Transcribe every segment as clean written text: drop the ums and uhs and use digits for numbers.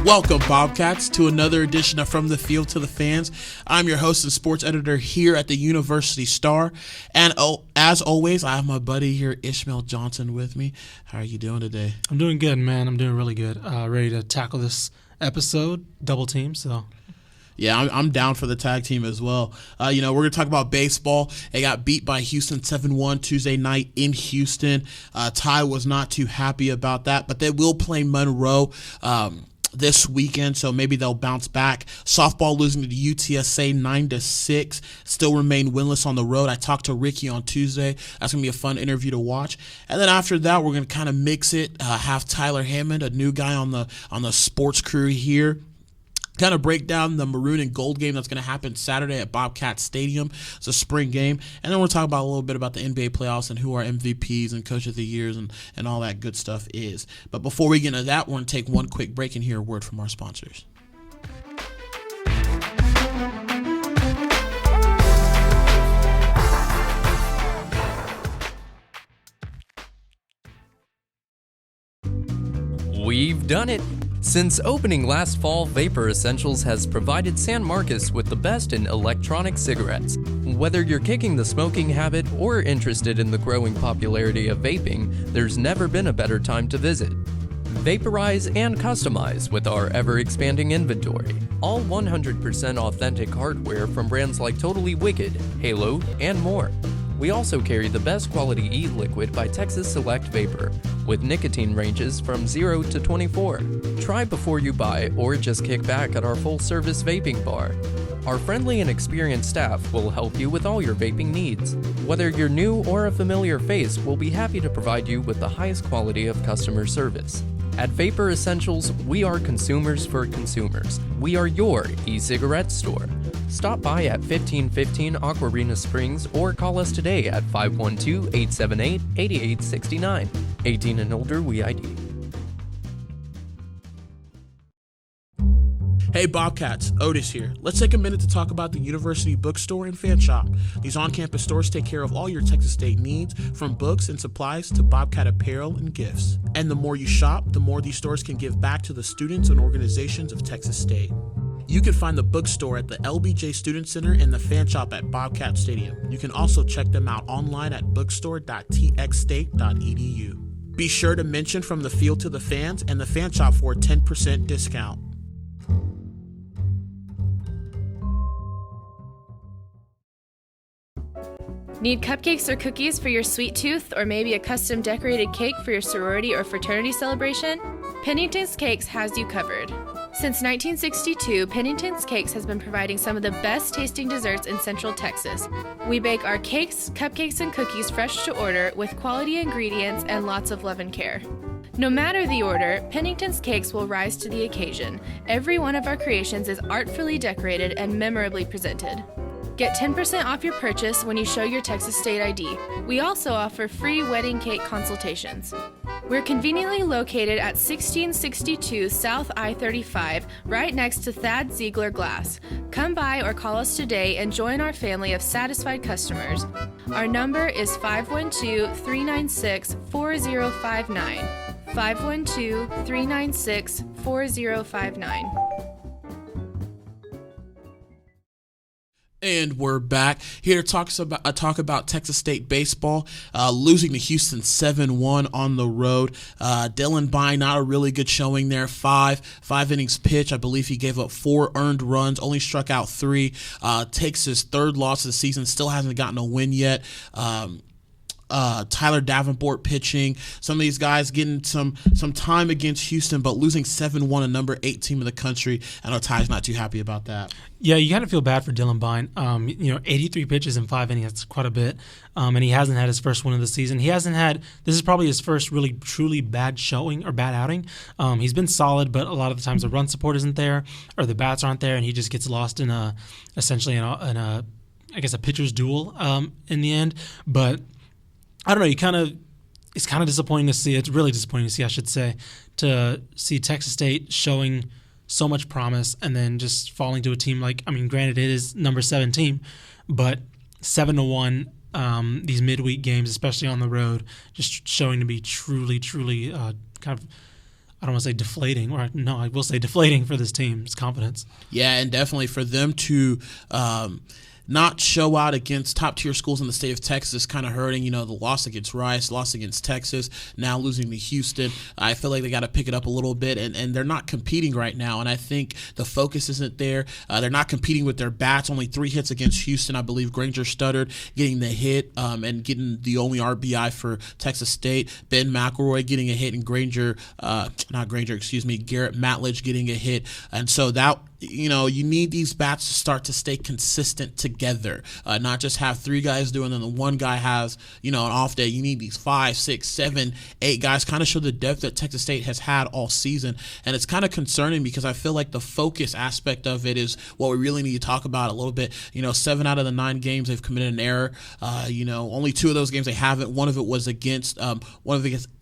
Welcome, Bobcats, to another edition of From the Field to the Fans. I'm your host and sports editor here at the University Star. And as always, I have my buddy here, Ishmael Johnson, with me. How are you doing today? I'm doing good, man. I'm doing really good. Ready to tackle this episode, double team, so... Yeah, I'm down for the tag team as well. We're going to talk about baseball. They got beat by Houston 7-1 Tuesday night in Houston. Ty was not too happy about that, but they will play Monroe this weekend, so maybe they'll bounce back. Softball losing to UTSA 9-6, still remain winless on the road. I talked to Ricky on Tuesday. That's going to be a fun interview to watch. And then after that, we're going to kind of mix it, have Tyler Hammond, a new guy on the sports crew here, kind of break down the maroon and gold game that's going to happen Saturday at Bobcat Stadium. It's a spring game. And then we'll talk about a little bit about the NBA playoffs and who our MVPs and Coach of the Years and all that good stuff is. But before we get into that, we're going to take one quick break and hear a word from our sponsors. We've done it! Since opening last fall, Vapor Essentials has provided San Marcos with the best in electronic cigarettes. Whether you're kicking the smoking habit or interested in the growing popularity of vaping, there's never been a better time to visit. Vaporize and customize with our ever-expanding inventory. All 100% authentic hardware from brands like Totally Wicked, Halo, and more. We also carry the best quality e-liquid by Texas Select Vapor, with nicotine ranges from 0 to 24. Try before you buy or just kick back at our full-service vaping bar. Our friendly and experienced staff will help you with all your vaping needs. Whether you're new or a familiar face, we'll be happy to provide you with the highest quality of customer service. At Vapor Essentials, we are consumers for consumers. We are your e-cigarette store. Stop by at 1515 Aquarina Springs or call us today at 512-878-8869. 18 and older, we ID. Hey Bobcats, Otis here. Let's take a minute to talk about the University Bookstore and Fan Shop. These on-campus stores take care of all your Texas State needs, from books and supplies to Bobcat apparel and gifts. And the more you shop, the more these stores can give back to the students and organizations of Texas State. You can find the bookstore at the LBJ Student Center and the Fan Shop at Bobcat Stadium. You can also check them out online at bookstore.txstate.edu. Be sure to mention From the Field to the Fans and the Fan Shop for a 10% discount. Need cupcakes or cookies for your sweet tooth, or maybe a custom decorated cake for your sorority or fraternity celebration? Pennington's Cakes has you covered. Since 1962, Pennington's Cakes has been providing some of the best tasting desserts in Central Texas. We bake our cakes, cupcakes, and cookies fresh to order with quality ingredients and lots of love and care. No matter the order, Pennington's Cakes will rise to the occasion. Every one of our creations is artfully decorated and memorably presented. Get 10% off your purchase when you show your Texas State ID. We also offer free wedding cake consultations. We're conveniently located at 1662 South I-35, right next to Thad Ziegler Glass. Come by or call us today and join our family of satisfied customers. Our number is 512-396-4059. 512-396-4059. And we're back here to talk about Texas State baseball, losing to Houston 7-1 on the road. Dylan Bine, not a really good showing there. Five innings pitch. I believe he gave up 4 earned runs, only struck out 3. Takes his 3rd loss of the season. Still hasn't gotten a win yet. Tyler Davenport pitching. Some of these guys getting some time against Houston, but losing 7-1, a number 8 team in the country. I know Ty's not too happy about that. Yeah, you kind of feel bad for Dylan Bine. 83 pitches in 5 innings, that's quite a bit. And he hasn't had his first win of the season. This is probably his first really truly bad showing or bad outing. He's been solid, but a lot of the times the run support isn't there or the bats aren't there, and he just gets lost in a pitcher's duel in the end. But I don't know. It's kind of disappointing to see. It's really disappointing to see, I should say, to see Texas State showing so much promise and then just falling to a team granted it is number 7 team, but 7-1. These midweek games, especially on the road, just showing to be truly kind of I don't want to say deflating, or no, I will say deflating for this team's confidence. Yeah, and definitely for them to not show out against top-tier schools in the state of Texas, kind of hurting, the loss against Rice, loss against Texas, now losing to Houston. I feel like they got to pick it up a little bit, and they're not competing right now, and I think the focus isn't there. They're not competing with their bats. Only 3 hits against Houston. I believe Granger stuttered, getting the hit and getting the only RBI for Texas State. Ben McElroy getting a hit, and Garrett Matledge getting a hit. And so that, you need these bats to start to stay consistent together, not just have 3 guys doing, and then the one guy has, an off day. You need these 5, 6, 7, 8 guys, kind of show the depth that Texas State has had all season. And it's kind of concerning because I feel like the focus aspect of it is what we really need to talk about a little bit. 7 out of the 9 games they've committed an error. Only 2 of those games they haven't. One of it was against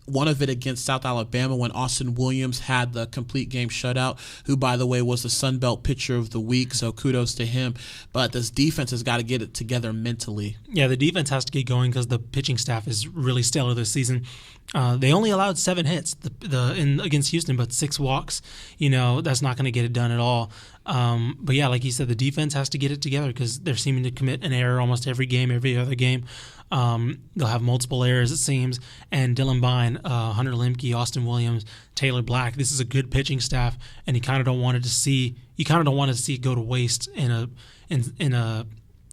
against South Alabama when Austin Williams had the complete game shutout, who, by the way, was the Sun Belt pitcher of the week, so kudos to him. But this defense has got to get it together mentally. Yeah, the defense has to get going because the pitching staff is really stellar this season. They only allowed 7 hits against Houston, but 6 walks. That's not going to get it done at all. But yeah, like you said, the defense has to get it together because they're seeming to commit an error almost every game, every other game. They'll have multiple errors, it seems. And Dylan Bine, Hunter Lemke, Austin Williams, Taylor Black. This is a good pitching staff, and you kind of don't want to see it go to waste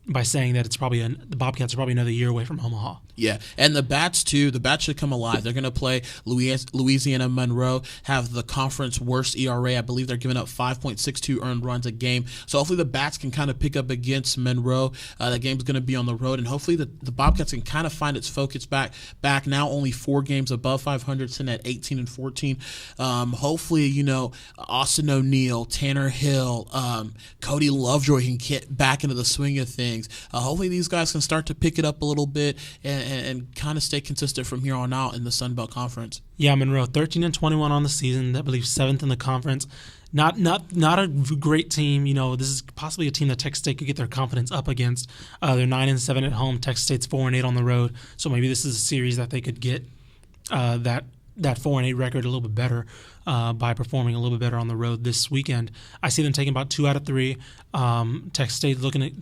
by saying that the Bobcats are probably another year away from Omaha. Yeah, and the bats too. The bats should come alive. They're going to play Louisiana Monroe, have the conference worst ERA. I believe they're giving up 5.62 earned runs a game. So hopefully the bats can kind of pick up against Monroe. That game's going to be on the road, and hopefully the Bobcats can kind of find its focus back. Now only 4 games above 500, sitting at 18-14. Hopefully, Austin O'Neill, Tanner Hill, Cody Lovejoy can get back into the swing of things. Hopefully these guys can start to pick it up a little bit and kind of stay consistent from here on out in the Sun Belt Conference. Yeah, Monroe 13-21 on the season. I believe 7th in the conference. Not a great team. This is possibly a team that Texas State could get their confidence up against. They're 9-7 at home. Texas State's 4-8 on the road. So maybe this is a series that they could get that 4-8 record a little bit better by performing a little bit better on the road this weekend. I see them taking about 2 out of 3. Texas State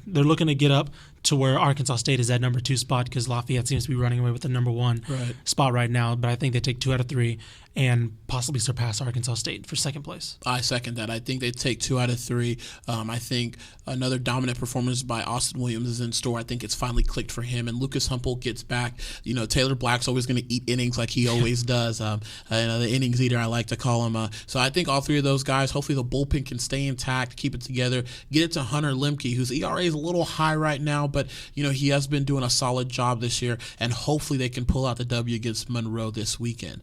they're looking to get up to where Arkansas State is at number 2 spot because Lafayette seems to be running away with the number 1 spot right now. But I think they take 2 out of 3 and possibly surpass Arkansas State for second place. I second that. I think they take 2 out of 3. I think another dominant performance by Austin Williams is in store. I think it's finally clicked for him, and Lucas Humboldt gets back. Taylor Black's always going to eat innings like he always does. The innings eater, I like to call him. So I think all 3 of those guys, hopefully the bullpen can stay intact, keep it together, get it to Hunter Lemke, whose ERA is a little high right now, but he has been doing a solid job this year, and hopefully they can pull out the W against Monroe this weekend.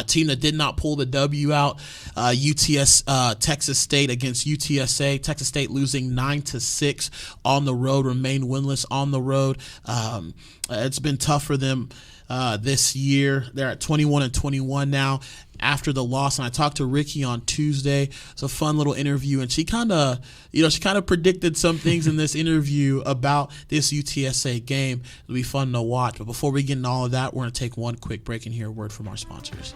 Team that did not pull the W out, Texas State against UTSA. Texas State losing 9-6 on the road, remain winless on the road. It's been tough for them this year. They're at 21-21 now after the loss, and I talked to Ricky on Tuesday. It's a fun little interview, and she kind of predicted some things in this interview about this UTSA game. It'll be fun to watch. But before we get into all of that, we're going to take one quick break and hear a word from our sponsors.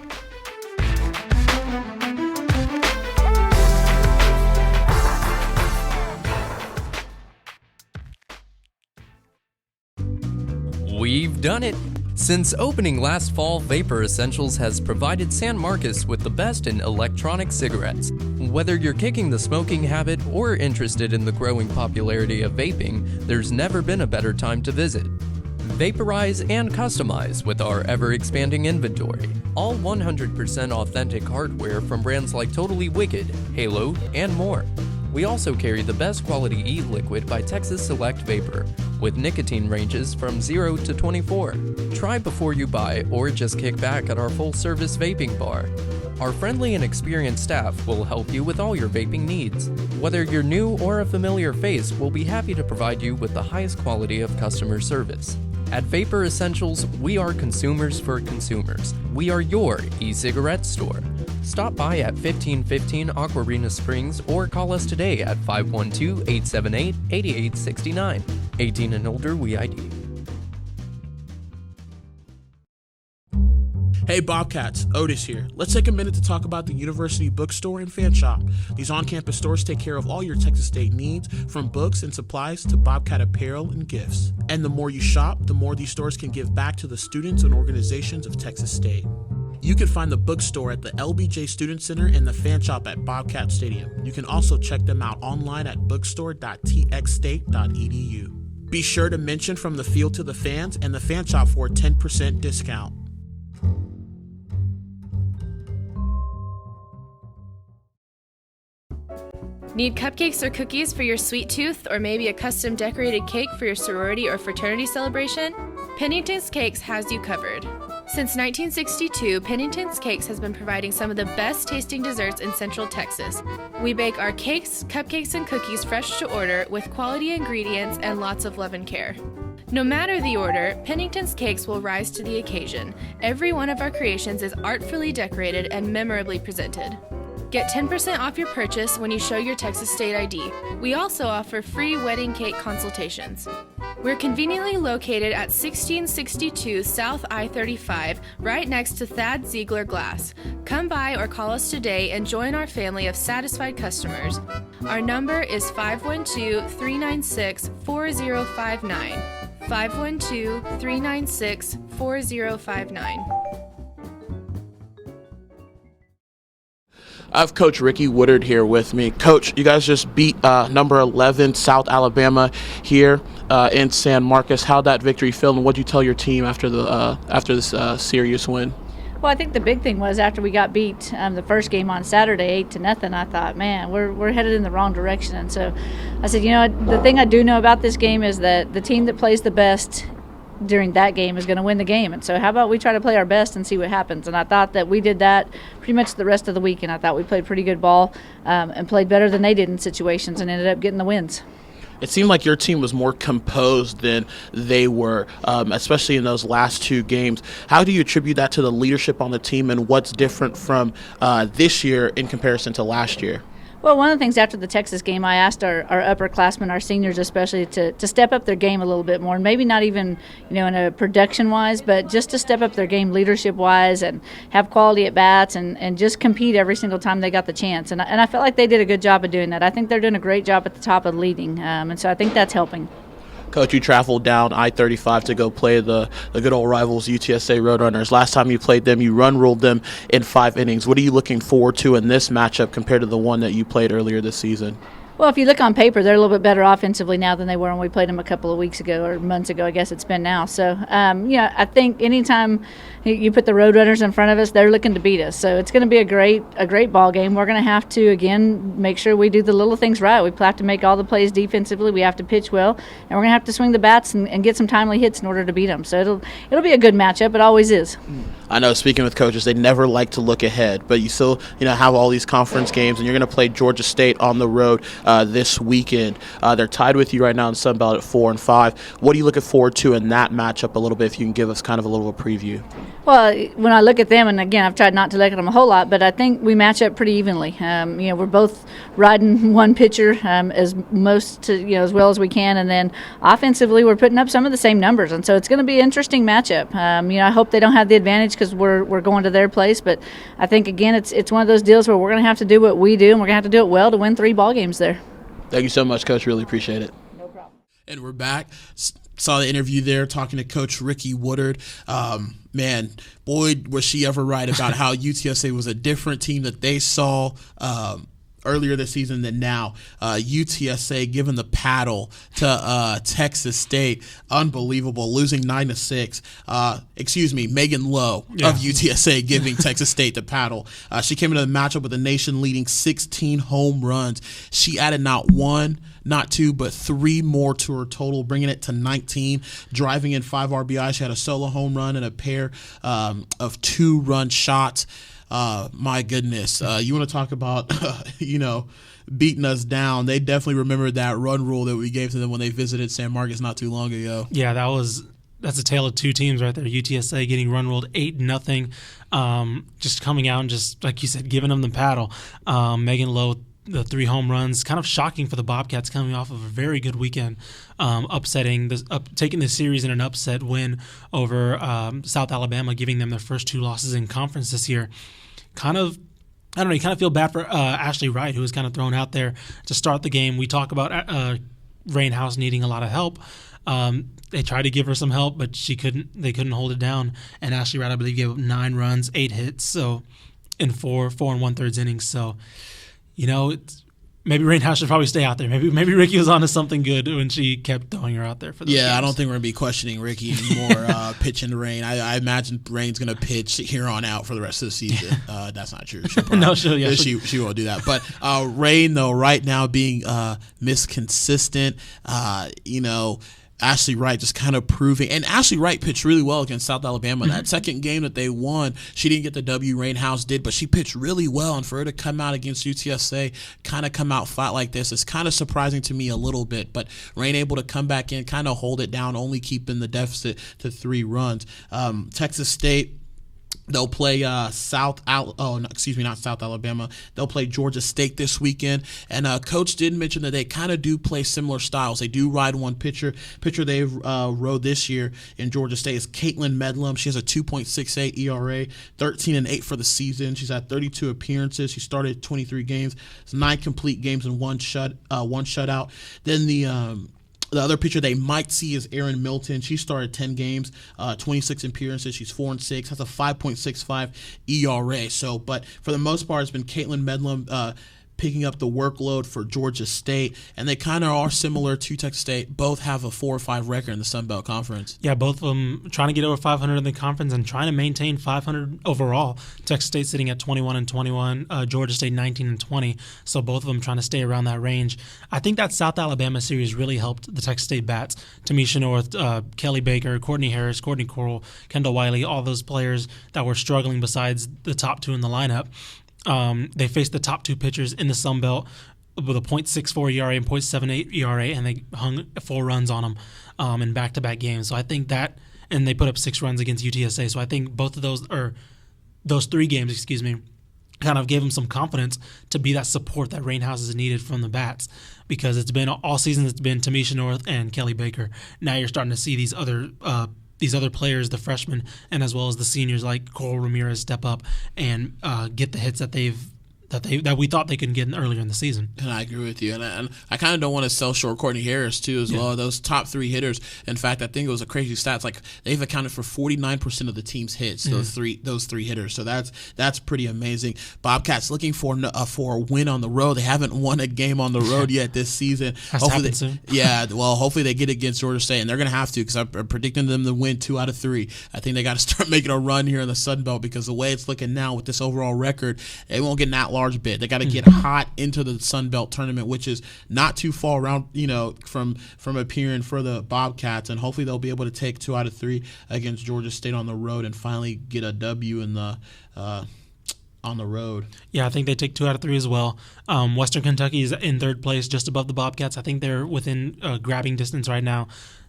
We've done it! Since opening last fall, Vapor Essentials has provided San Marcos with the best in electronic cigarettes. Whether you're kicking the smoking habit or interested in the growing popularity of vaping, there's never been a better time to visit. Vaporize and customize with our ever-expanding inventory. All 100% authentic hardware from brands like Totally Wicked, Halo, and more. We also carry the best quality e-liquid by Texas Select Vapor, with nicotine ranges from 0 to 24. Try before you buy or just kick back at our full-service vaping bar. Our friendly and experienced staff will help you with all your vaping needs. Whether you're new or a familiar face, we'll be happy to provide you with the highest quality of customer service. At Vapor Essentials, we are consumers for consumers. We are your e-cigarette store. Stop by at 1515 Aquarina Springs or call us today at 512-878-8869. 18 and older, we ID. Hey Bobcats, Otis here. Let's take a minute to talk about the University Bookstore and Fan Shop. These on-campus stores take care of all your Texas State needs, from books and supplies to Bobcat apparel and gifts. And the more you shop, the more these stores can give back to the students and organizations of Texas State. You can find the bookstore at the LBJ Student Center and the Fan Shop at Bobcat Stadium. You can also check them out online at bookstore.txstate.edu. Be sure to mention From the Field to the Fans and the Fan Shop for a 10% discount. Need cupcakes or cookies for your sweet tooth, or maybe a custom decorated cake for your sorority or fraternity celebration? Pennington's Cakes has you covered. Since 1962, Pennington's Cakes has been providing some of the best tasting desserts in Central Texas. We bake our cakes, cupcakes, and cookies fresh to order with quality ingredients and lots of love and care. No matter the order, Pennington's Cakes will rise to the occasion. Every one of our creations is artfully decorated and memorably presented. Get 10% off your purchase when you show your Texas State ID. We also offer free wedding cake consultations. We're conveniently located at 1662 South I-35, right next to Thad Ziegler Glass. Come by or call us today and join our family of satisfied customers. Our number is 512-396-4059. 512-396-4059. I have Coach Ricky Woodard here with me. Coach, you guys just beat number 11 South Alabama here in San Marcos. How'd that victory feel, and what'd you tell your team after this serious win? Well, I think the big thing was after we got beat the first game on Saturday 8-0, I thought, man, we're headed in the wrong direction. And so I said, the thing I do know about this game is that the team that plays the best during that game is going to win the game. And so how about we try to play our best and see what happens? And I thought that we did that pretty much the rest of the week, and I thought we played pretty good ball and played better than they did in situations and ended up getting the wins. It seemed like your team was more composed than they were, especially in those last two games. How do you attribute that to the leadership on the team, and what's different from this year in comparison to last year? Well, one of the things after the Texas game, I asked our upperclassmen, our seniors especially, to step up their game a little bit more. And maybe not even, in a production-wise, but just to step up their game leadership-wise and have quality at-bats and just compete every single time they got the chance. And I felt like they did a good job of doing that. I think they're doing a great job at the top of leading. And so I think that's helping. Coach, you traveled down I-35 to go play the good old rivals, UTSA Roadrunners. Last time you played them, you run-ruled them in 5 innings. What are you looking forward to in this matchup compared to the one that you played earlier this season? Well, if you look on paper, they're a little bit better offensively now than they were when we played them a couple of weeks ago or months ago, I guess it's been now. So, I think anytime you put the Roadrunners in front of us, they're looking to beat us. So it's going to be a great ball game. We're going to have to, again, make sure we do the little things right. We have to make all the plays defensively. We have to pitch well. And we're going to have to swing the bats and get some timely hits in order to beat them. So it'll be a good matchup. It always is. I know, speaking with coaches, they never like to look ahead, but you still, have all these conference games, and you're going to play Georgia State on the road this weekend. They're tied with you right now in Sun Belt at 4-5. What are you looking forward to in that matchup a little bit, if you can give us kind of a little preview? Well, when I look at them, and again, I've tried not to look at them a whole lot, but I think we match up pretty evenly. We're both riding one pitcher as well as we can, and then offensively, we're putting up some of the same numbers, and so it's going to be an interesting matchup. I hope they don't have the advantage because we're going to their place, but I think again, it's one of those deals where we're going to have to do what we do, and we're going to have to do it well to win 3 ball games there. Thank you so much, Coach. Really appreciate it. No problem. And we're back. Saw the interview there talking to Coach Ricky Woodard. Man, boy, was she ever right about how UTSA was a different team that they saw earlier this season than now. UTSA giving the paddle to Texas State. Unbelievable. Losing 9-6. Megan Lowe of UTSA giving Texas State the paddle. She came into the matchup with a nation-leading 16 home runs. She added not 1, not 2, but 3 more to her total, bringing it to 19, driving in 5 RBIs. She had a solo home run and a pair of 2-run shots. My goodness. You want to talk about, beating us down. They definitely remembered that run rule that we gave to them when they visited San Marcos not too long ago. Yeah, that's a tale of two teams right there. UTSA getting run ruled 8-0, just coming out and just, like you said, giving them the paddle. Megan Lowe the 3 home runs. Kind of shocking for the Bobcats coming off of a very good weekend, taking the series in an upset win over South Alabama, giving them their first 2 losses in conference this year. Kind of, I don't know, you kind of feel bad for Ashley Wright, who was kind of thrown out there to start the game. We talk about Rain House needing a lot of help. They tried to give her some help, but they couldn't hold it down. And Ashley Wright, I believe, gave up 9 runs, 8 hits, so in 4 1/3 innings. So, maybe Rain House should probably stay out there. Maybe Ricky was onto something good when she kept throwing her out there for those games. I don't think we're going to be questioning Ricky anymore pitching to Rain. I imagine Rain's going to pitch here on out for the rest of the season. That's not true. She won't do that. But Rain, though, right now being misconsistent, Ashley Wright just kind of proving, and Ashley Wright pitched really well against South Alabama. That second game that they won, she didn't get the W, Rain House did, but she pitched really well. And for her to come out against UTSA, kind of come out flat like this, is kind of surprising to me a little bit. But Rain able to come back in, kind of hold it down, only keeping the deficit to 3 runs. Texas State, they'll play not South Alabama. They'll play Georgia State this weekend. And Coach did mention that they kind of do play similar styles. They do ride one pitcher. Pitcher they've rode this year in Georgia State is Caitlin Medlum. She has a 2.68 ERA, 13-8 for the season. She's had 32 appearances. She started 23 games. It's 9 complete games and one shutout. Then the other pitcher they might see is Erin Milton. She started 10 games, 26 appearances. She's 4-6, has a 5.65 ERA. So, but for the most part, it's been Caitlin Medlum picking up the workload for Georgia State, and they kind of are similar to Texas State. Both have a 4-5 record in the Sun Belt Conference. Yeah, both of them trying to get over 500 in the conference and trying to maintain 500 overall. Texas State sitting at 21-21, Georgia State 19-20. So both of them trying to stay around that range. I think that South Alabama series really helped the Texas State bats. Tamisha North, Kelly Baker, Courtney Harris, Courtney Coral, Kendall Wiley, all those players that were struggling besides the top 2 in the lineup. They faced the top 2 pitchers in the Sun Belt with a .64 ERA and .78 ERA, and they hung 4 runs on them in back-to-back games. So I think that, and they put up 6 runs against UTSA. So I think both of those 3 games, kind of gave them some confidence to be that support that Rain House has needed from the bats, because it's been all season. It's been Tamisha North and Kelly Baker. Now you're starting to see these other players, the freshmen, and as well as the seniors like Coral Ramirez, step up and get the hits that we thought they could get earlier in the season. And I agree with you. And I kind of don't want to sell short Courtney Harris, too, as well. Those top 3 hitters. In fact, I think it was a crazy stat. It's like they've accounted for 49% of the team's hits, those three hitters. So that's pretty amazing. Bobcats looking for a win on the road. They haven't won a game on the road yet this season. Hopefully soon. Yeah, well, hopefully they get against Georgia State, and they're going to have to, because I'm predicting them to win 2 out of 3. I think they got to start making a run here in the Sun Belt, because the way it's looking now with this overall record, they won't get an at-large bid. They got to get hot into the Sun Belt tournament, which is not too far around, from appearing for the Bobcats, and hopefully they'll be able to take 2 out of 3 against Georgia State on the road and finally get a W in the on the road. Yeah, I think they take 2 out of 3 as well. Western Kentucky is in 3rd place, just above the Bobcats. I think they're within grabbing distance right now.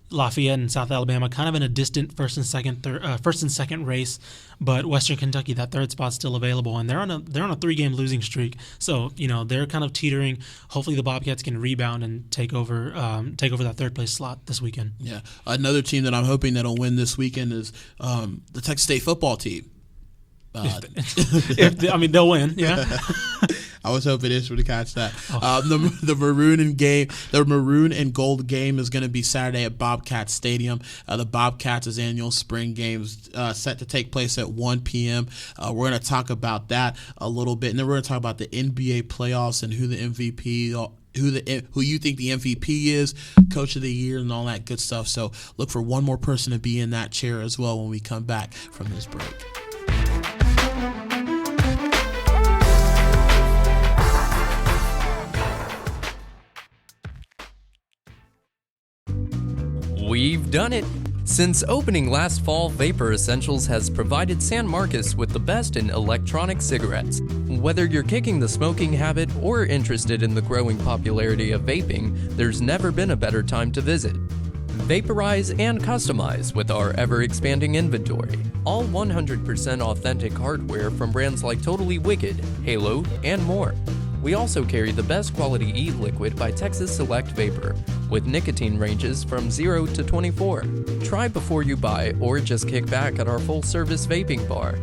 Lafayette and South Alabama kind of in a distant first and second race, but Western Kentucky, that 3rd spot's still available, and they're on a 3-game losing streak. So they're kind of teetering. Hopefully the Bobcats can rebound and take over that 3rd place slot this weekend. Yeah, another team that I'm hoping that'll win this weekend is the Texas State football team. They'll win. Yeah. I was hoping this would catch that. The maroon and gold game is going to be Saturday at Bobcat Stadium. The Bobcats' annual spring games set to take place at 1 p.m. We're going to talk about that a little bit, and then we're going to talk about the NBA playoffs and who the MVP. Who you think the MVP is, Coach of the Year, and all that good stuff. So look for one more person to be in that chair as well when we come back from this break. We've done it! Since opening last fall, Vapor Essentials has provided San Marcos with the best in electronic cigarettes. Whether you're kicking the smoking habit or interested in the growing popularity of vaping, there's never been a better time to visit. Vaporize and customize with our ever-expanding inventory. All 100% authentic hardware from brands like Totally Wicked, Halo, and more. We also carry the best quality e-liquid by Texas Select Vapor, with nicotine ranges from 0 to 24. Try before you buy or just kick back at our full-service vaping bar.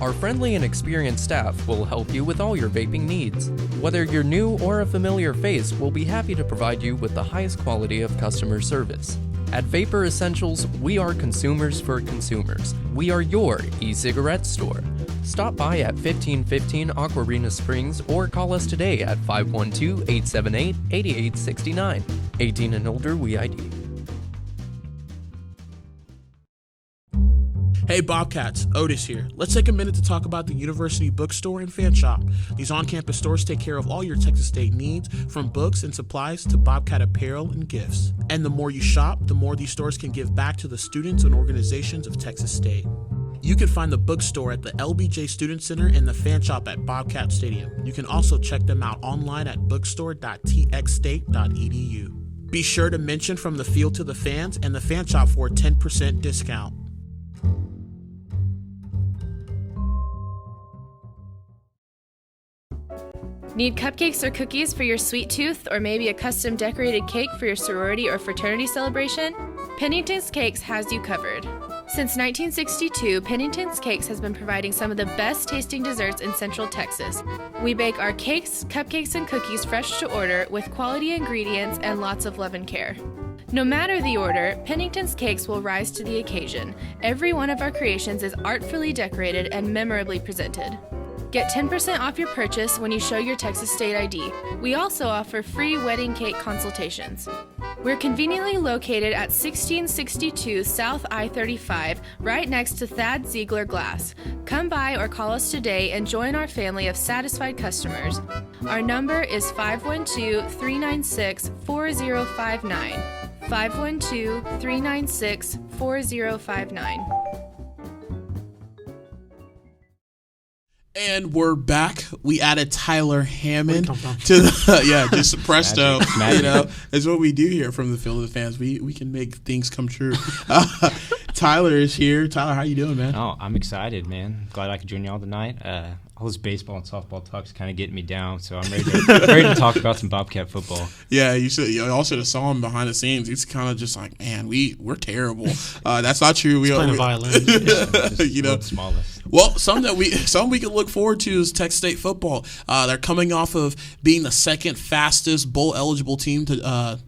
Our friendly and experienced staff will help you with all your vaping needs. Whether you're new or a familiar face, we'll be happy to provide you with the highest quality of customer service. At Vapor Essentials, we are consumers for consumers. We are your e-cigarette store. Stop by at 1515 Aquarina Springs or call us today at 512-878-8869. 18 and older, we ID. Hey Bobcats, Otis here. Let's take a minute to talk about the University Bookstore and Fan Shop. These on-campus stores take care of all your Texas State needs, from books and supplies to Bobcat apparel and gifts. And the more you shop, the more these stores can give back to the students and organizations of Texas State. You can find the bookstore at the LBJ Student Center and the Fan Shop at Bobcat Stadium. You can also check them out online at bookstore.txstate.edu. Be sure to mention From the Field to the Fans and the Fan Shop for a 10% discount. Need cupcakes or cookies for your sweet tooth, or maybe a custom decorated cake for your sorority or fraternity celebration? Pennington's Cakes has you covered. Since 1962, Pennington's Cakes has been providing some of the best tasting desserts in Central Texas. We bake our cakes, cupcakes, and cookies fresh to order with quality ingredients and lots of love and care. No matter the order, Pennington's Cakes will rise to the occasion. Every one of our creations is artfully decorated and memorably presented. Get 10% off your purchase when you show your Texas State ID. We also offer free wedding cake consultations. We're conveniently located at 1662 South I-35, right next to Thad Ziegler Glass. Come by or call us today and join our family of satisfied customers. Our number is 512-396-4059. 512-396-4059. And we're back. We added Tyler Hammond to the just presto. Magic. You know, it's what we do here from the Field of the Fans. We can make things come true. Tyler is here. Tyler, how you doing, man? Oh, I'm excited, man. Glad I could join y'all tonight. All this baseball and softball talk's kind of getting me down, so I'm ready to talk about some Bobcat football. Yeah, you all should have saw him behind the scenes. He's kind of just like, man, we're terrible. That's not true. He's playing a violin. You know, smallest. Well, something we can look forward to is Texas State football. They're coming off of being the second fastest bowl eligible team to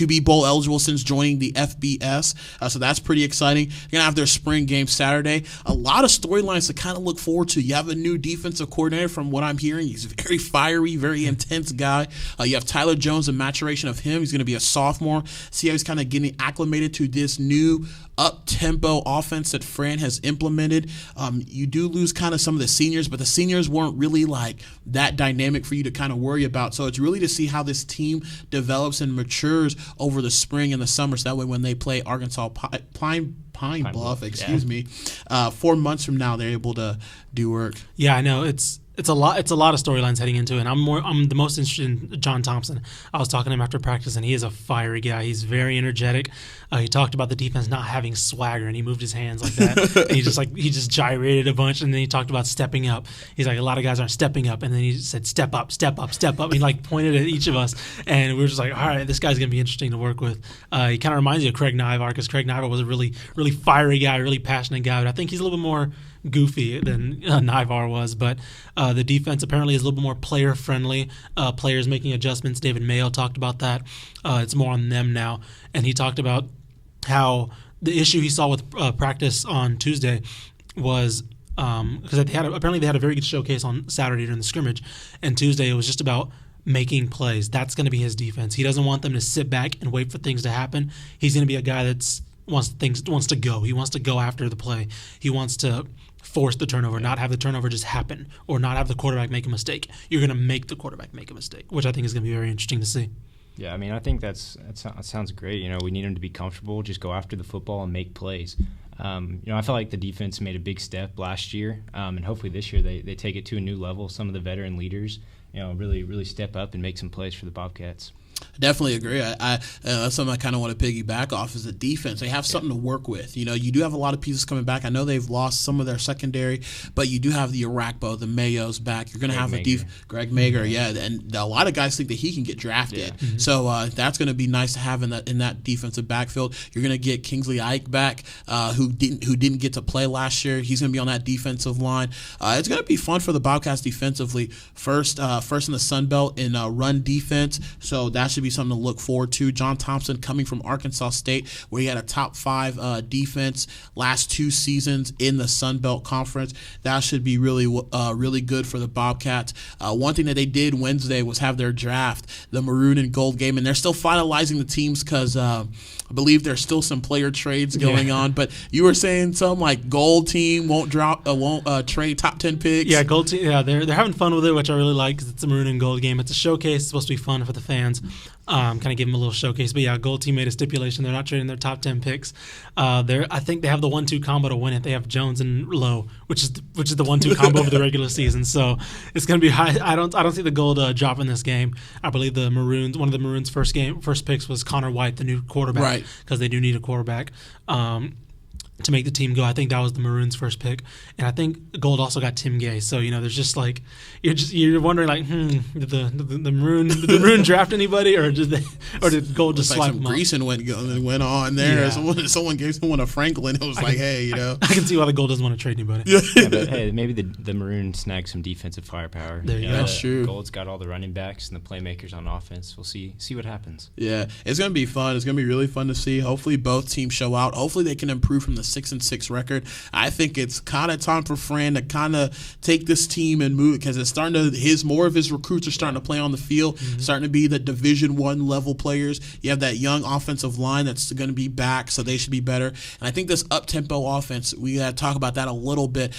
be bowl eligible since joining the FBS. So that's pretty exciting. They're going to have their spring game Saturday. A lot of storylines to kind of look forward to. You have a new defensive coordinator from what I'm hearing. He's a very fiery, very intense guy. You have Tyler Jones, a maturation of him. He's going to be a sophomore. See how he's kind of getting acclimated to this new up-tempo offense that Fran has implemented. You do lose kind of some of the seniors, but the seniors weren't really like that dynamic for you to kind of worry about. So it's really to see how this team develops and matures over the spring and the summer, so that way when they play Arkansas Pine Bluff, 4 months from now, they're able to do work. Yeah, I know. It's a lot of storylines heading into it. I'm the most interested in John Thompson. I was talking to him after practice, and he is a fiery guy. He's very energetic. He talked about the defense not having swagger, and he moved his hands like that. And he just gyrated a bunch, and then he talked about stepping up. He's like, a lot of guys aren't stepping up, and then he said, step up, step up, step up. He pointed at each of us, and we were just like, all right, this guy's gonna be interesting to work with. He kind of reminds you of Craig Nivar, because Craig Nivar was a really, really fiery guy, really passionate guy. But I think he's a little bit more goofy than Nivar was, but the defense apparently is a little bit more player friendly. Players making adjustments. David Mayo talked about that. It's more on them now, and he talked about how the issue he saw with practice on Tuesday was because they had a very good showcase on Saturday during the scrimmage, and Tuesday it was just about making plays. That's going to be his defense. He doesn't want them to sit back and wait for things to happen. He's going to be a guy that's wants to go. He wants to go after the play. He wants to force the turnover, not have the turnover just happen, or not have the quarterback make a mistake. You're going to make the quarterback make a mistake, which I think is going to be very interesting to see. Yeah, I mean, I think that sounds great. You know, we need him to be comfortable, just go after the football and make plays. I felt like the defense made a big step last year, and hopefully this year they take it to a new level. Some of the veteran leaders, really, really step up and make some plays for the Bobcats. Definitely agree. That's something I kind of want to piggyback off is the defense. They have something to work with. You do have a lot of pieces coming back. I know they've lost some of their secondary, but you do have the Arakpo, the Mayos back. You're going to have Greg Mager, and a lot of guys think that he can get drafted. Yeah. Mm-hmm. So that's going to be nice to have in that defensive backfield. You're going to get Kingsley Ike back, who didn't get to play last year. He's going to be on that defensive line. It's going to be fun for the Bobcats defensively. First in the Sun Belt in run defense. So that should be something to look forward to. John Thompson coming from Arkansas State, where he had a top 5 defense last 2 seasons in the Sun Belt Conference. That should be really good for the Bobcats. One thing that they did Wednesday was have their draft, the maroon and gold game, and they're still finalizing the teams because I believe there's still some player trades going on. But you were saying something like gold team won't trade top 10 picks. Yeah, gold team. Yeah, they're having fun with it, which I really like because it's a maroon and gold game. It's a showcase. It's supposed to be fun for the fans. Kind of give them a little showcase. But yeah, gold team made a stipulation they're not trading their top 10 picks. I think they have the 1-2 combo to win it. They have Jones and Lowe, which is the 1-2 combo of the regular season. So it's going to be high. I don't see the gold dropping this game. I believe the Maroons. One of the Maroons' first picks was Connor White, the new quarterback, right? Because they do need a quarterback. To make the team go. I think that was the Maroons' first pick, and I think Gold also got Tim Gay. So there's just like you're wondering like, did the Maroon draft anybody, or did Gold just swipe them up? Greason went on there. Yeah. Someone gave someone a Franklin. It was I can see why the Gold doesn't want to trade anybody. Yeah, but hey, maybe the Maroons snagged some defensive firepower. There you go. That's true. Gold's got all the running backs and the playmakers on offense. We'll see what happens. Yeah, it's gonna be fun. It's gonna be really fun to see. Hopefully both teams show out. Hopefully they can improve from the 6-6 record. I think it's kind of time for Fran to kind of take this team and move because it's starting to more of his recruits are starting to play on the field, starting to be the Division I level players. You have that young offensive line that's going to be back, so they should be better. And I think this up-tempo offense, we got to talk about that a little bit.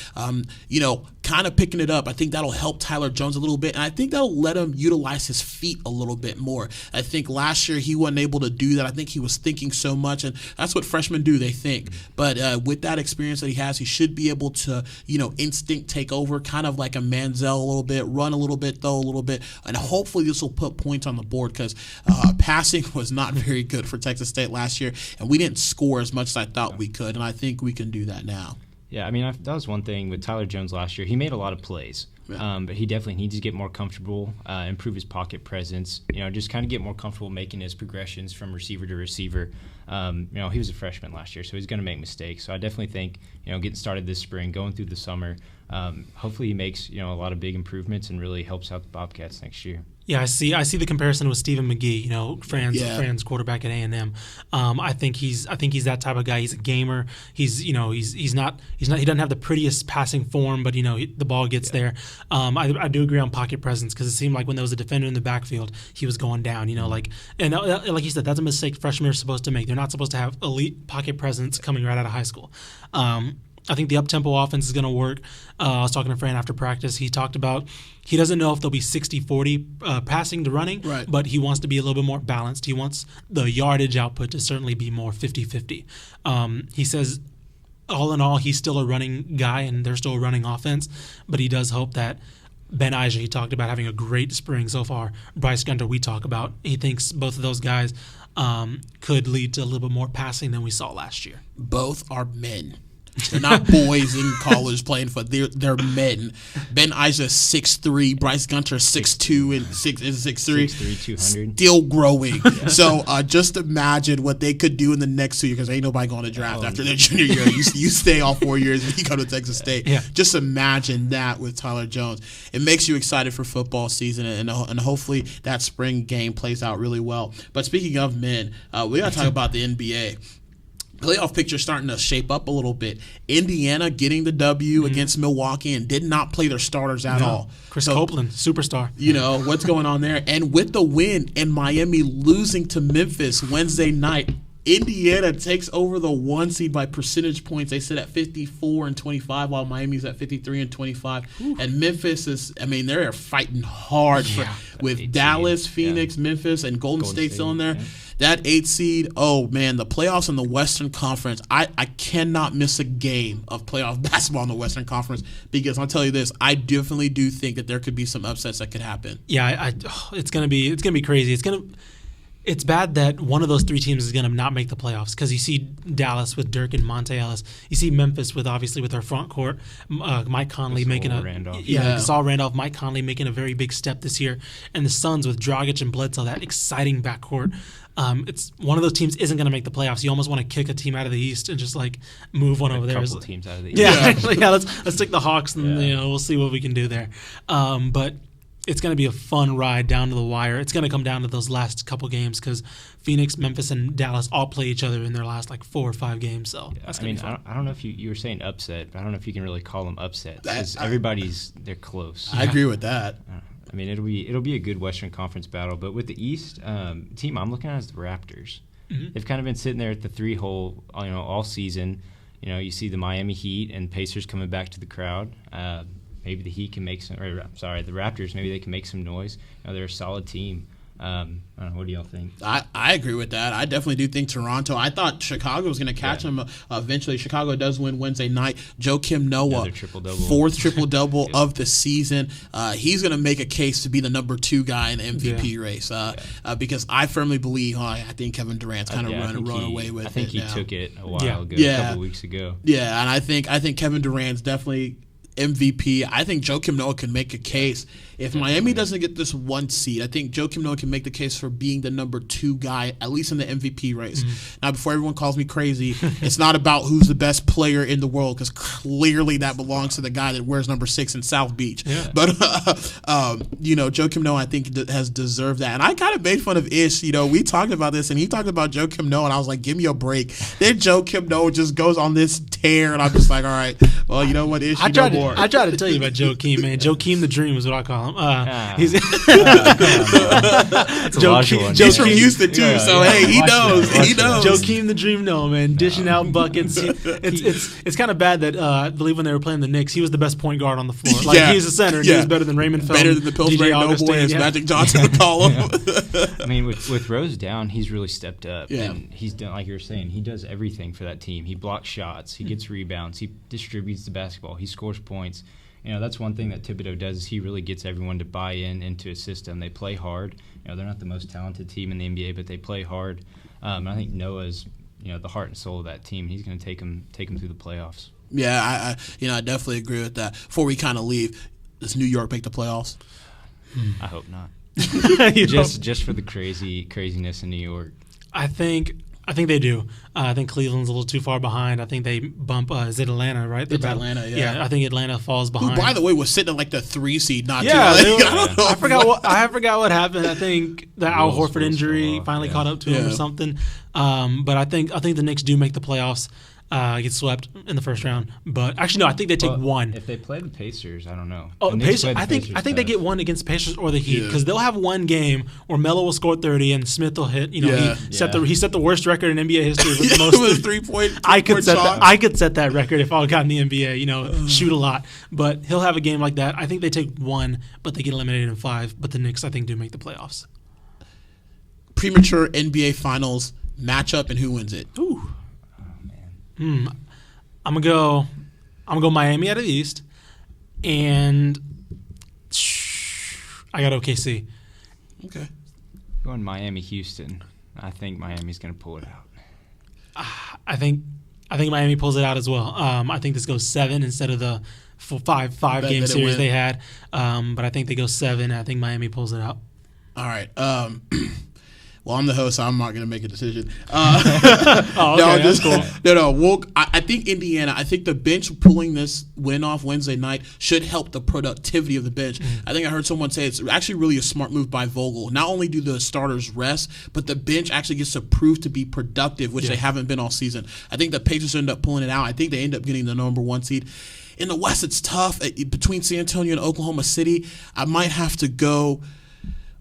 Kind of picking it up. I think that'll help Tyler Jones a little bit, and I think that'll let him utilize his feet a little bit more. I think last year he wasn't able to do that. I think he was thinking so much, and that's what freshmen do. They think. But with that experience that he has, he should be able to, instinct take over, kind of like a Manziel a little bit, run a little bit, throw a little bit, and hopefully this will put points on the board because passing was not very good for Texas State last year, and we didn't score as much as I thought we could, and I think we can do that now. Yeah, I mean, that was one thing with Tyler Jones last year. He made a lot of plays, but he definitely needs to get more comfortable, improve his pocket presence, just kind of get more comfortable making his progressions from receiver to receiver. He was a freshman last year, so he's going to make mistakes. So I definitely think, getting started this spring, going through the summer, hopefully he makes, a lot of big improvements and really helps out the Bobcats next year. Yeah, I see the comparison with Stephen McGee, Fran's quarterback at A&M. I think he's that type of guy. He's a gamer. He doesn't have the prettiest passing form, but the ball gets there. I do agree on pocket presence because it seemed like when there was a defender in the backfield, he was going down. Like you said, that's a mistake freshmen are supposed to make. They're not supposed to have elite pocket presence coming right out of high school. I think the up-tempo offense is going to work. I was talking to Fran after practice. He talked about he doesn't know if they'll be 60-40 passing to running, right, but he wants to be a little bit more balanced. He wants the yardage output to certainly be more 50-50. He says, all in all, he's still a running guy, and they're still a running offense, but he does hope that Ben Aja, he talked about having a great spring so far. Bryce Gunter, we talk about. He thinks both of those guys could lead to a little bit more passing than we saw last year. Both are men. They're not boys in college playing for. They're men. Ben Aja 6'3", Bryce Gunter 6'2" and 6'3", 200. Still growing. Yeah. So just imagine what they could do in the next 2 years because ain't nobody going to draft after their junior year. You stay all 4 years and you go to Texas State. Yeah. Just imagine that with Tyler Jones. It makes you excited for football season and hopefully that spring game plays out really well. But speaking of men, we got to talk about the NBA. Playoff picture starting to shape up a little bit. Indiana getting the W against Milwaukee and did not play their starters at all. Chris Copeland, superstar. What's going on there? And with the win and Miami losing to Memphis Wednesday night, Indiana takes over the 1 seed by percentage points. They sit at 54-25, while Miami's at 53-25. Ooh. And Memphis they're fighting hard with Dallas, Phoenix, Memphis, and Golden State still in there. Yeah. That 8 seed, oh man, the playoffs in the Western Conference, I cannot miss a game of playoff basketball in the Western Conference because I'll tell you this, I definitely do think that there could be some upsets that could happen. Yeah, it's gonna be crazy. it's bad that one of those three teams is going to not make the playoffs because you see Dallas with Dirk and Monte Ellis. You see Memphis with our front court, Mike Conley making Gasol Randolph, Mike Conley making a very big step this year, and the Suns with Dragic and Bledsoe, that exciting backcourt. It's one of those teams isn't going to make the playoffs. You almost want to kick a team out of the East and just like move one over there. A couple teams out of the East. Yeah, actually, let's take the Hawks and we'll see what we can do there. But it's going to be a fun ride down to the wire. It's going to come down to those last couple games because Phoenix, Memphis, and Dallas all play each other in their last like 4 or 5 games. So that's going to be fun. I don't know if you were saying upset, but I don't know if you can really call them upsets because they're close. I agree with that. I mean, it'll be a good Western Conference battle, but with the East team, I'm looking at is the Raptors. Mm-hmm. They've kind of been sitting there at the 3-hole, all season. You see the Miami Heat and Pacers coming back to the crowd. Maybe the Heat can make the Raptors. Maybe they can make some noise. They're a solid team. I don't know. What do y'all think? I agree with that. I definitely do think Toronto. I thought Chicago was going to catch them eventually. Chicago does win Wednesday night. Joakim Noah, fourth triple-double of the season. He's going to make a case to be the number 2 guy in the MVP race because I firmly believe I think Kevin Durant's kind of run away with it. I think he took it a while ago, a couple weeks ago. Yeah, and I think Kevin Durant's definitely MVP. I think Joakim Noah can make a case. If Miami doesn't get this 1 seed, I think Joakim Noah can make the case for being the number 2 guy, at least in the MVP race. Mm-hmm. Now, before everyone calls me crazy, it's not about who's the best player in the world because clearly that belongs to the guy that wears number 6 in South Beach. Yeah. But, Joakim Noah, I think, has deserved that. And I kind of made fun of Ish. We talked about this, and he talked about Joakim Noah, and I was like, give me a break. Then Joakim Noah just goes on this tear, and I'm just like, all right, well, you know what, Ish, I tried to tell you about Joakim, man. Joakim the Dream is what I call him. He's He's from Houston too, so hey, he knows. Joakim the Dream Noah, man, dishing out buckets. It's kind of bad that I believe when they were playing the Knicks, he was the best point guard on the floor. Like he was the center, and he was better than Raymond Felton, better than the Pillsbury Doughboy, as Magic Johnson would call him. I mean, with Rose down, he's really stepped up, and he's done, like you were saying, he does everything for that team. He blocks shots, he gets rebounds, he distributes the basketball, he scores points. That's one thing that Thibodeau does is he really gets everyone to buy into a system. They play hard. They're not the most talented team in the NBA, but they play hard. I think Noah's, the heart and soul of that team. He's going to take them through the playoffs. Yeah, I definitely agree with that. Before we kind of leave, does New York make the playoffs? I hope not. just for the craziness in New York. I think they do. I think Cleveland's a little too far behind. I think they bump. Is it Atlanta, right? It's Atlanta, yeah. Yeah, I think Atlanta falls behind. Who, by the way, was sitting at like the 3 seed not too long. I forgot what happened. I think the Al Horford injury finally caught up to him or something. But I think the Knicks do make the playoffs. Get swept in the first round, but actually no. I think they take 1. If they play the Pacers, I don't know. Oh, Pacers! I think they get 1 against Pacers or the Heat because they'll have 1 game where Melo will score 30 and Smith will hit. He set the worst record in NBA history with the most with 3-point. I could set that record if I got in the NBA. Shoot a lot, but he'll have a game like that. I think they take 1, but they get eliminated in 5. But the Knicks, I think, do make the playoffs. Premature NBA Finals matchup and who wins it? Ooh. I'm gonna go Miami out of the East, and I got OKC. Okay. Going Miami, Houston. I think Miami's gonna pull it out. I think Miami pulls it out as well. I think this goes 7 instead of the five game series they had. But I think they go 7. I think Miami pulls it out. All right. Well, I'm the host, so I'm not going to make a decision. That's cool. No. I think Indiana, I think the bench pulling this win off Wednesday night should help the productivity of the bench. I think I heard someone say it's actually really a smart move by Vogel. Not only do the starters rest, but the bench actually gets to prove to be productive, which they haven't been all season. I think the Pacers end up pulling it out. I think they end up getting the number 1 seed. In the West, it's tough. Between San Antonio and Oklahoma City, I might have to go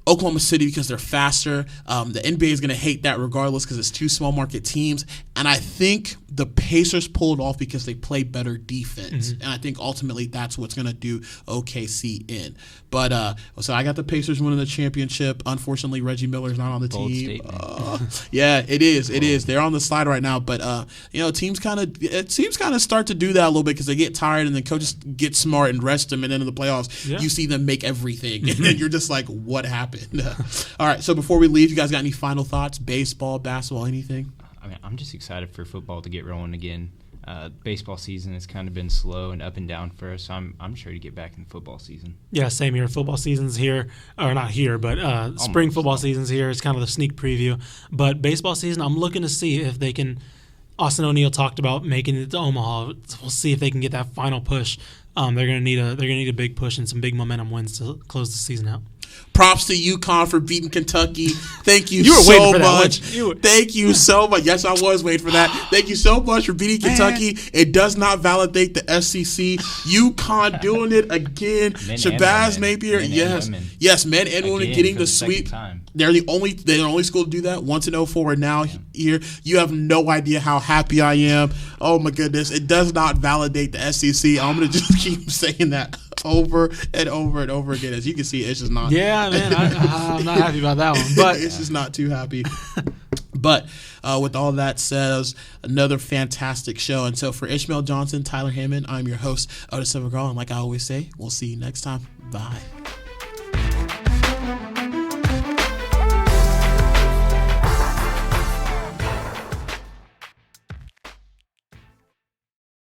Oklahoma City because they're faster. The NBA is going to hate that regardless because it's 2 small market teams. And I think the Pacers pulled off because they play better defense. And I think ultimately that's what's going to do OKC in. But so I got the Pacers winning the championship. Unfortunately, Reggie Miller's not on the Bold team. statement. Yeah, it is. It is. They're on the slide right now. But, teams kind of start to do that a little bit because they get tired and then coaches get smart and rest them. And then in the playoffs, you see them make everything. And then you're just like, what happened? All right. So before we leave, you guys got any final thoughts? Baseball, basketball, anything? I mean, I'm just excited for football to get rolling again. Baseball season has kind of been slow and up and down for us, so I'm sure to get back in the football season. Yeah, same here. Football season's here, or not here, but spring football season's here. It's kind of the sneak preview. But baseball season, I'm looking to see if they can. Austin O'Neill talked about making it to Omaha. We'll see if they can get that final push. They're gonna need a big push and some big momentum wins to close the season out. Props to UConn for beating Kentucky. Thank you, You were so waiting for that, much. weren't you? Thank you so much. Yes, I was waiting for that. Thank you so much for beating Kentucky. It does not validate the SEC. UConn doing it again. Men Shabazz and Napier, women. Men and yes. women. Yes, men and women Again, getting for the the second sweep. time. They're the only school to do that. Once in 04 and now here. You have no idea how happy I am. Oh my goodness. It does not validate the SEC. I'm going to just keep saying that over and over and over again. As you can see, it's just not. Yeah, man, I'm not happy about that one. But it's just not too happy. But with all that said, it was another fantastic show. And so for Ishmael Johnson, Tyler Hammond, I'm your host, Otis Silvergirl. And like I always say, we'll see you next time. Bye.